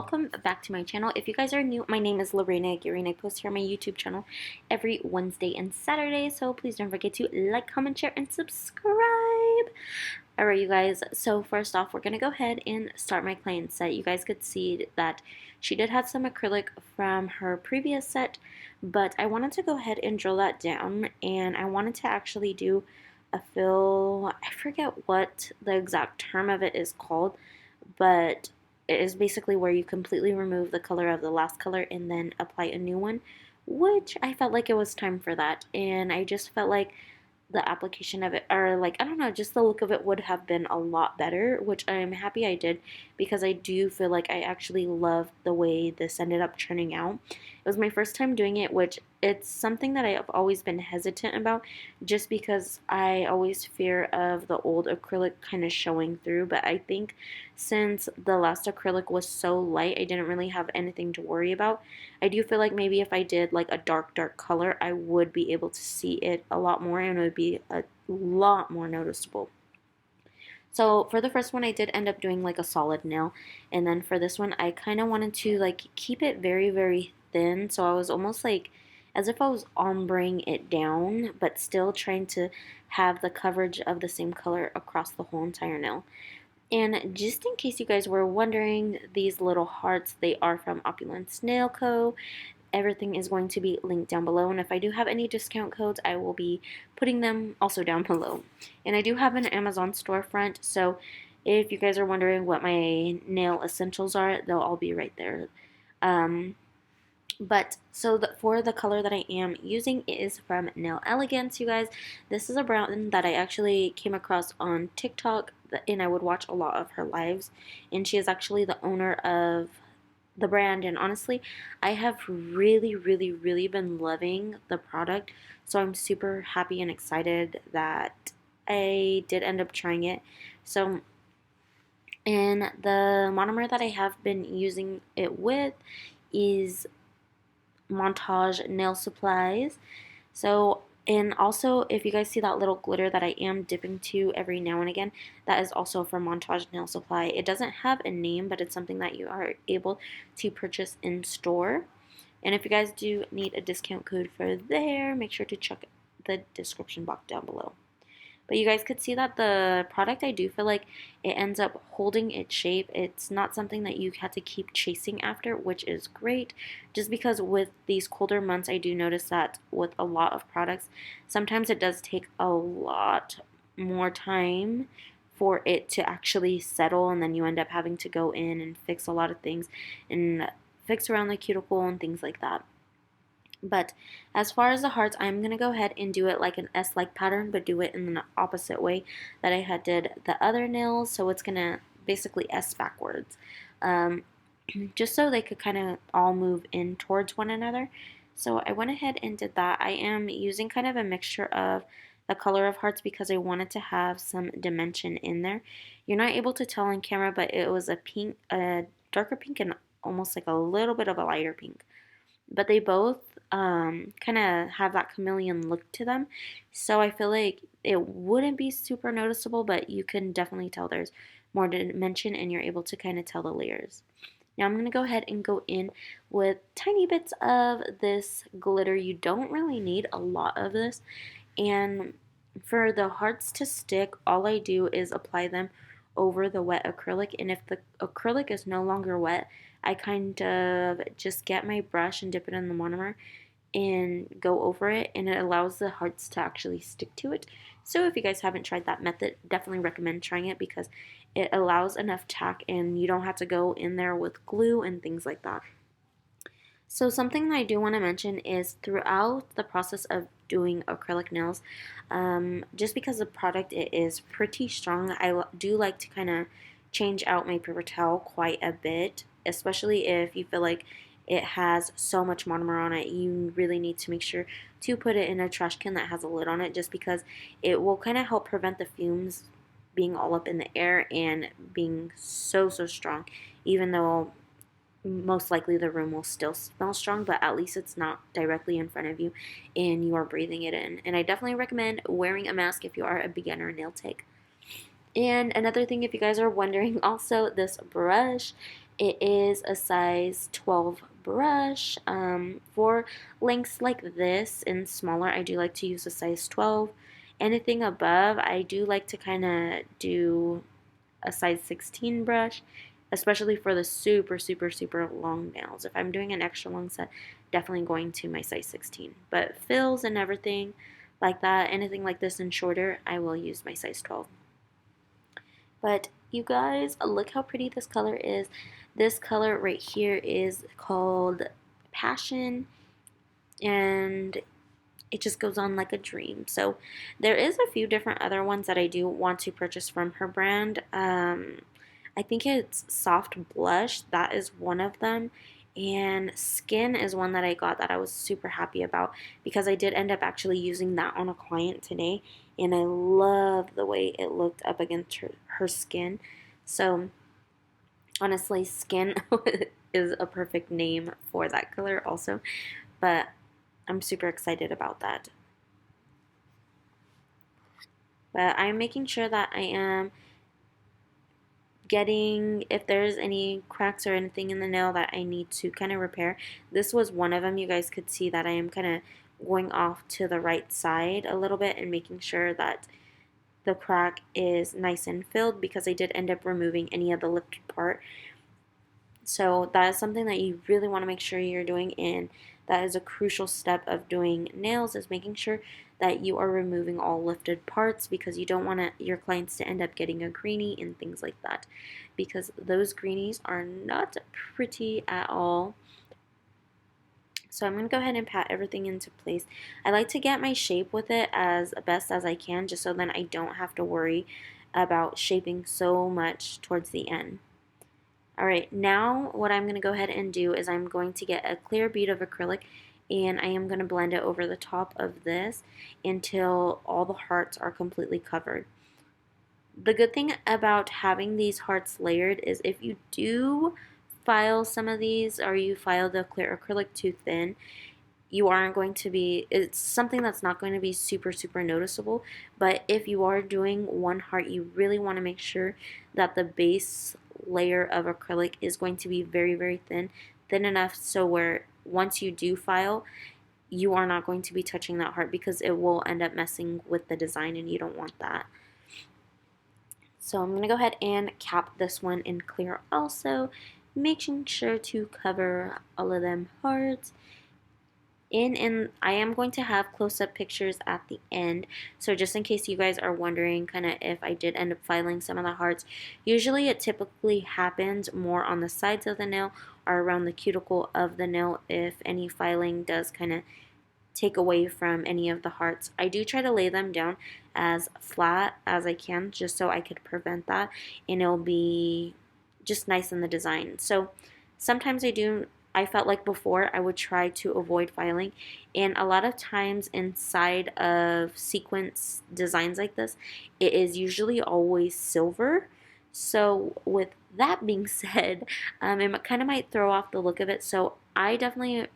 welcome back to my channel. If you guys are new, my name is Lorena and I post here on my YouTube channel every Wednesday and Saturday, so please don't forget to like, comment, share, and subscribe. Alright, you guys, so first off, we're going to go ahead and start my client set. You guys could see that she did have some acrylic from her previous set, but I wanted to go ahead and drill that down, and I wanted to actually do a fill. I forget what the exact term of it is called, but it is basically where you completely remove the color of the last color and then apply a new one, which I felt like it was time for that, and I just felt like the application of it, or like, I don't know, just the look of it would have been a lot better, which I'm happy I did, because I do feel like I actually love the way this ended up turning out. It was my first time doing it, which it's something that I have always been hesitant about, just because I always fear of the old acrylic kind of showing through. But I think since the last acrylic was so light, I didn't really have anything to worry about. I do feel like maybe if I did like a dark color, I would be able to see it a lot more and it would be a lot more noticeable. So for the first one, I did end up doing like a solid nail, and then for this one, I kind of wanted to like keep it very thin, so I was almost like as if I was ombreing it down, but still trying to have the coverage of the same color across the whole entire nail. And just in case you guys were wondering, these little hearts, they are from OPULENCENAILCO. Everything is going to be linked down below, and if I do have any discount codes, I will be putting them also down below. And I do have an Amazon storefront, so if you guys are wondering what my nail essentials are, they'll all be right there. But so for the color that I am using, it is from Nail Elegance, you guys. This is a brown that I actually came across on TikTok, and I would watch a lot of her lives, and she is actually the owner of the brand, and honestly, I have really been loving the product, so I'm super happy and excited that I did end up trying it. So, and the monomer that I have been using it with is Montage Nail Supplies. So, and also, if you guys see that little glitter that I am dipping to every now and again, that is also from Montage Nail Supply. It doesn't have a name, but it's something that you are able to purchase in store. And if you guys do need a discount code for there, make sure to check the description box down below. But you guys could see that the product, I do feel like it ends up holding its shape. It's not something that you have to keep chasing after, which is great. Just because with these colder months, I do notice that with a lot of products, sometimes it does take a lot more time for it to actually settle, and then you end up having to go in and fix a lot of things and fix around the cuticle and things like that. But as far as the hearts, I'm going to go ahead and do it like an S-like pattern, but do it in the opposite way that I had did the other nails. So it's going to basically S backwards, just so they could kind of all move in towards one another. So I went ahead and did that. I am using kind of a mixture of the color of hearts because I wanted to have some dimension in there. You're not able to tell on camera, but it was a pink, a darker pink, and almost like a little bit of a lighter pink. But they both kind of have that chameleon look to them, so I feel like it wouldn't be super noticeable, but you can definitely tell there's more dimension and you're able to kind of tell the layers. Now I'm going to go ahead and go in with tiny bits of this glitter. You don't really need a lot of this, and for the hearts to stick, all I do is apply them over the wet acrylic, and if the acrylic is no longer wet, I kind of just get my brush and dip it in the monomer and go over it, and it allows the hearts to actually stick to it. So if you guys haven't tried that method, definitely recommend trying it because it allows enough tack and you don't have to go in there with glue and things like that. So something that I do want to mention is throughout the process of doing acrylic nails, just because the product it is pretty strong, I do like to kind of change out my paper towel quite a bit, especially if you feel like it has so much monomer on it. You really need to make sure to put it in a trash can that has a lid on it, just because it will kind of help prevent the fumes being all up in the air and being so strong, even though most likely the room will still smell strong, but at least it's not directly in front of you and you are breathing it in. And I definitely recommend wearing a mask if you are a beginner nail tech. And another thing, if you guys are wondering, also this brush It is a size 12 brush. For lengths like this and smaller, I do like to use a size 12. Anything above, I do like to kind of do a size 16 brush, especially for the super, super, super long nails. If I'm doing an extra long set, definitely going to my size 16. But fills and everything like that, anything like this and shorter, I will use my size 12. But you guys, look how pretty this color is. This color right here is called Passion, and it just goes on like a dream. So there is a few different other ones that I do want to purchase from her brand. I think it's Soft Blush. That is one of them. And Skin is one that I got that I was super happy about because I did end up actually using that on a client today. And I love the way it looked up against her skin. So honestly, Skin is a perfect name for that color also. But I'm super excited about that. But I'm making sure that I am getting, if there's any cracks or anything in the nail that I need to kind of repair. This was one of them. You guys could see that I am kind of going off to the right side a little bit and making sure that the crack is nice and filled because I did end up removing any of the lifted part. So that is something that you really want to make sure you're doing, and that is a crucial step of doing nails, is making sure that you are removing all lifted parts because you don't want your clients to end up getting a greenie and things like that, because those greenies are not pretty at all. So I'm going to go ahead and pat everything into place. I like to get my shape with it as best as I can, just so then I don't have to worry about shaping so much towards the end. Alright, now what I'm going to go ahead and do is I'm going to get a clear bead of acrylic, and I am going to blend it over the top of this until all the hearts are completely covered. The good thing about having these hearts layered is if you do file some of these, or you file the clear acrylic too thin, you aren't going to be, it's something that's not going to be super, super noticeable. But if you are doing one heart, you really want to make sure that the base layer of acrylic is going to be very, very thin enough so where once you do file, you are not going to be touching that heart because it will end up messing with the design, and you don't want that. So I'm going to go ahead and cap this one in clear also, making sure to cover all of them hearts. And I am going to have close-up pictures at the end, so just in case you guys are wondering kind of if I did end up filing some of the hearts, usually it typically happens more on the sides of the nail or around the cuticle of the nail if any filing does kind of take away from any of the hearts. I do try to lay them down as flat as I can just so I could prevent that, and it'll be just nice in the design. So sometimes I felt like before I would try to avoid filing, and a lot of times inside of sequence designs like this, it is usually always silver. So with that being said, it kind of might throw off the look of it, so I definitely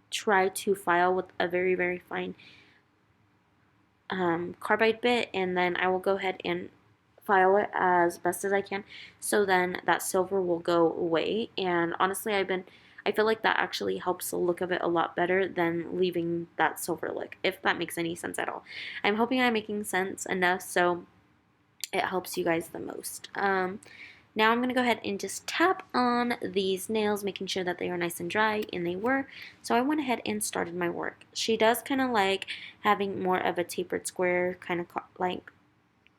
try to file with a very, very fine carbide bit, and then I will go ahead and file it as best as I can, so then that silver will go away. And honestly, I feel like that actually helps the look of it a lot better than leaving that silver look, if that makes any sense at all. I'm hoping I'm making sense enough so it helps you guys the most. Now I'm going to go ahead and just tap on these nails, making sure that they are nice and dry, and they were. So I went ahead and started my work. She does kind of like having more of a tapered square, kind of like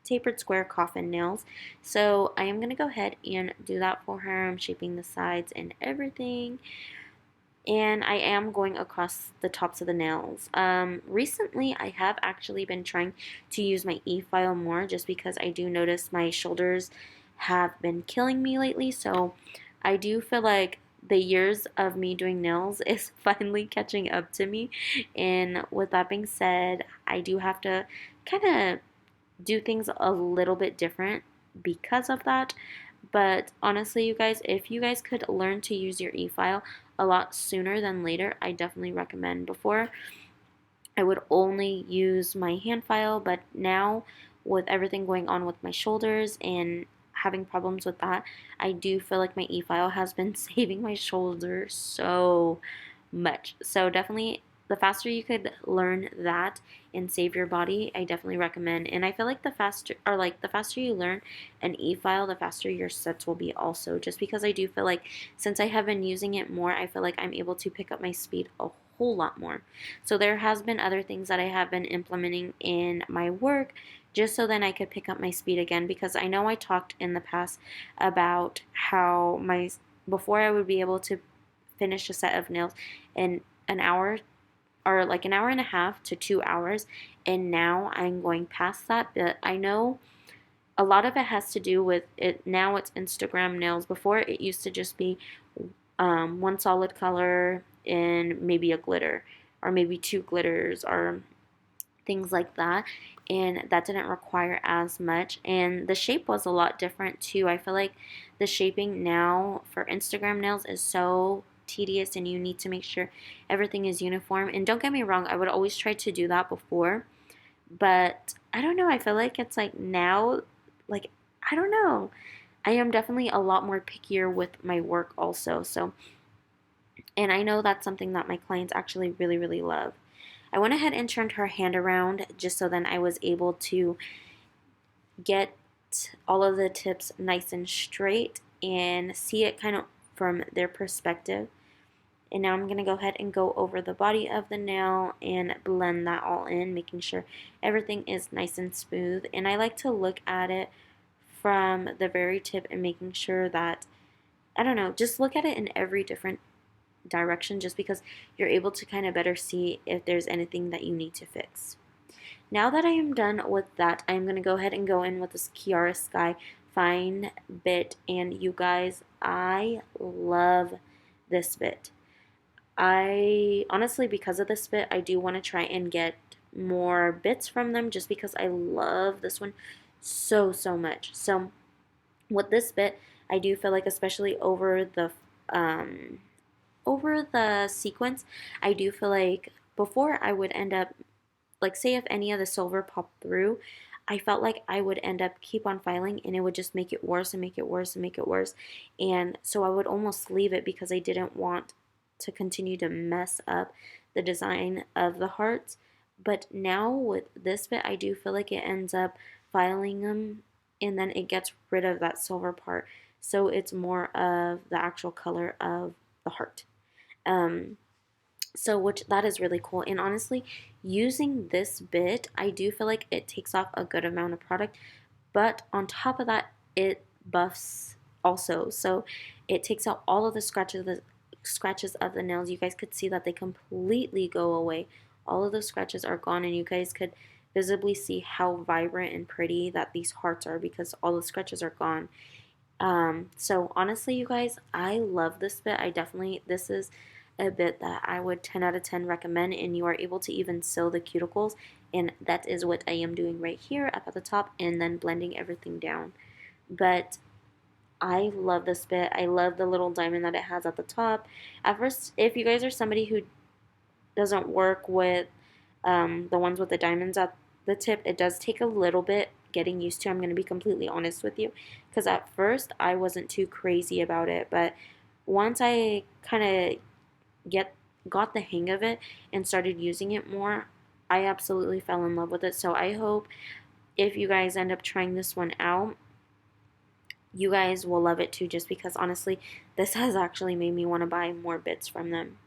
tapered square coffin nails. So I am going to go ahead and do that for her. I'm shaping the sides and everything. And I am going across the tops of the nails. Recently, I have actually been trying to use my e-file more just because I do notice my shoulders have been killing me lately. So I do feel like the years of me doing nails is finally catching up to me. And with that being said, I do have to kind of do things a little bit different because of that. But honestly, you guys, if you guys could learn to use your e-file a lot sooner than later, I definitely recommend. Before, I would only use my hand file, but now with everything going on with my shoulders and having problems with that. I do feel like my e-file has been saving my shoulder so much. So definitely the faster you could learn that and save your body, I definitely recommend. And I feel like the faster you learn an e-file, the faster your sets will be also. Just because I do feel like since I have been using it more, I feel like I'm able to pick up my speed a whole lot more. So there has been other things that I have been implementing in my work just so then I could pick up my speed again, because I know I talked in the past about how before I would be able to finish a set of nails in an hour, or like an hour and a half to 2 hours, and now I'm going past that. But I know a lot of it has to do with it. Now it's Instagram nails. Before it used to just be one solid color and maybe a glitter, or maybe two glitters, or things like that, and that didn't require as much, and the shape was a lot different too. I feel like the shaping now for Instagram nails is so tedious, and you need to make sure everything is uniform. And don't get me wrong, I would always try to do that before, but I don't know, I feel like it's like now, like, I don't know, I am definitely a lot more pickier with my work also. So, and I know that's something that my clients actually really, really love. I went ahead and turned her hand around just so then I was able to get all of the tips nice and straight and see it kind of from their perspective. And now I'm going to go ahead and go over the body of the nail and blend that all in, making sure everything is nice and smooth. And I like to look at it from the very tip and making sure that, I don't know, just look at it in every different direction, just because you're able to kind of better see if there's anything that you need to fix. Now that I am done with that, I'm going to go ahead and go in with this Kiara Sky fine bit, and you guys, I love this bit. I honestly, because of this bit, I do want to try and get more bits from them, just because I love this one so, so much. So with this bit, I do feel like, especially over the sequence, I do feel like before I would end up, like, say if any of the silver popped through, I felt like I would end up keep on filing, and it would just make it worse and make it worse and make it worse. And so I would almost leave it because I didn't want to continue to mess up the design of the hearts. But now with this bit, I do feel like it ends up filing them, and then it gets rid of that silver part. So it's more of the actual color of the heart. Um, so which that is really cool. And honestly, using this bit, I do feel like it takes off a good amount of product, but on top of that, it buffs also. So it takes out all of the scratches of the nails. You guys could see that they completely go away. All of those scratches are gone, and you guys could visibly see how vibrant and pretty that these hearts are because all the scratches are gone. So honestly, you guys, I love this bit. This is a bit that I would 10 out of 10 recommend, and you are able to even sew the cuticles, and that is what I am doing right here up at the top, and then blending everything down. But I love this bit. I love the little diamond that it has at the top. At first, if you guys are somebody who doesn't work with the ones with the diamonds at the tip, it does take a little bit getting used to. I'm going to be completely honest with you, because at first I wasn't too crazy about it, but once I kind of got the hang of it and started using it more, I absolutely fell in love with it. So I hope if you guys end up trying this one out, you guys will love it too, just because honestly, this has actually made me want to buy more bits from them.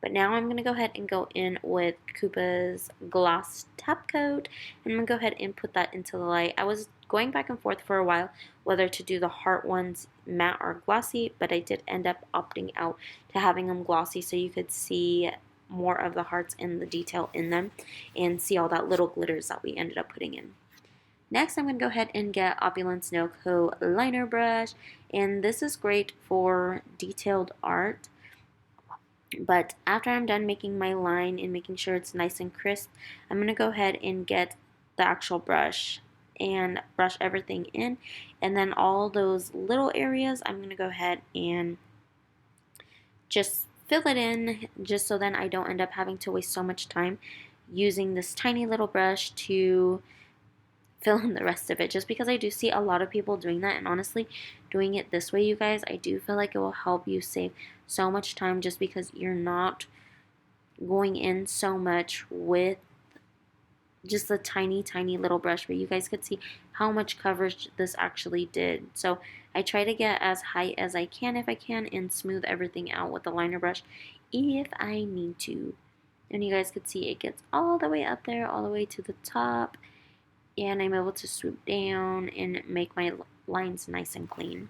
But now I'm going to go ahead and go in with Koopa's Gloss Top Coat, and I'm going to go ahead and put that into the light. I was going back and forth for a while whether to do the heart ones matte or glossy, but I did end up opting out to having them glossy so you could see more of the hearts and the detail in them and see all that little glitters that we ended up putting in. Next, I'm going to go ahead and get OPULENCENAILCO liner brush, and this is great for detailed art. But after I'm done making my line and making sure it's nice and crisp, I'm going to go ahead and get the actual brush and brush everything in. And then all those little areas, I'm going to go ahead and just fill it in, just so then I don't end up having to waste so much time using this tiny little brush to fill in the rest of it, just because I do see a lot of people doing that. And honestly, doing it this way, you guys, I do feel like it will help you save so much time, just because you're not going in so much with just a tiny little brush. But you guys could see how much coverage this actually did. So I try to get as high as I can if I can, and smooth everything out with the liner brush if I need to. And you guys could see it gets all the way up there, all the way to the top, and I'm able to swoop down and make my lines nice and clean.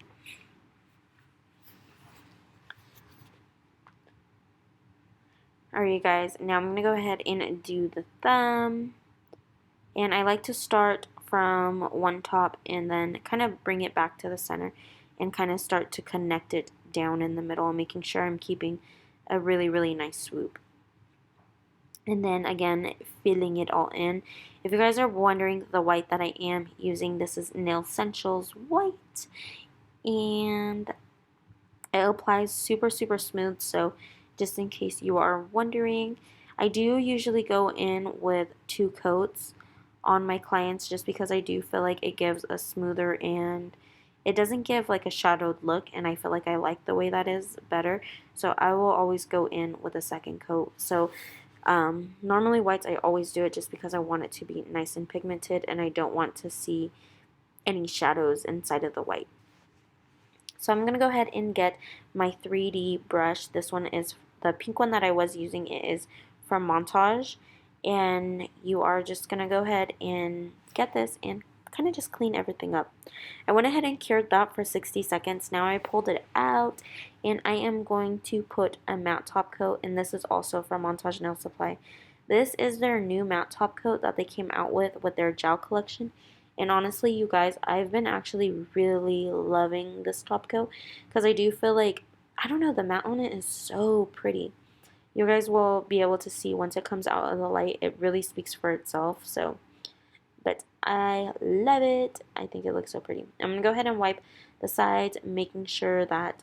Alright, you guys, now I'm going to go ahead and do the thumb. And I like to start from one top and then kind of bring it back to the center and kind of start to connect it down in the middle, making sure I'm keeping a really nice swoop. And then again, filling it all in. If you guys are wondering, the white that I am using, this is Nail Essentials white, and it applies super smooth. So just in case you are wondering, I do usually go in with 2 coats on my clients, just because I do feel like it gives a smoother, and it doesn't give like a shadowed look, and I feel like I like the way that is better. So I will always go in with a 2nd coat. So normally whites, I always do it just because I want it to be nice and pigmented, and I don't want to see any shadows inside of the white. So I'm going to go ahead and get my 3D brush. This one is the pink one that I was using. It is from Montage, and you are just going to go ahead and get this and kind of just clean everything up. I went ahead and cured that for 60 seconds. Now I pulled it out, and I am going to put a matte top coat, and this is also from Montage Nail Supply. This is their new matte top coat that they came out with their gel collection. And honestly, you guys, I've been actually really loving this top coat, because I do feel like, I don't know, the matte on it is so pretty. You guys will be able to see once it comes out of the light, it really speaks for itself. So, but I love it. I think it looks so pretty. I'm going to go ahead and wipe the sides, making sure that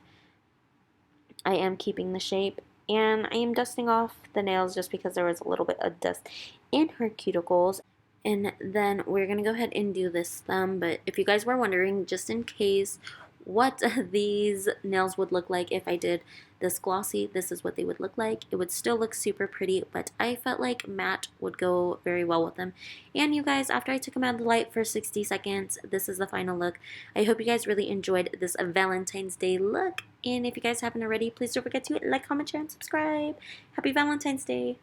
I am keeping the shape. And I am dusting off the nails just because there was a little bit of dust in her cuticles. And then we're going to go ahead and do this thumb. But if you guys were wondering, just in case, what these nails would look like if I did this glossy, this is what they would look like. It would still look super pretty, but I felt like matte would go very well with them. And you guys, after I took them out of the light for 60 seconds, this is the final look. I hope you guys really enjoyed this Valentine's Day look. And if you guys haven't already, please don't forget to like, comment, share, and subscribe. Happy Valentine's Day!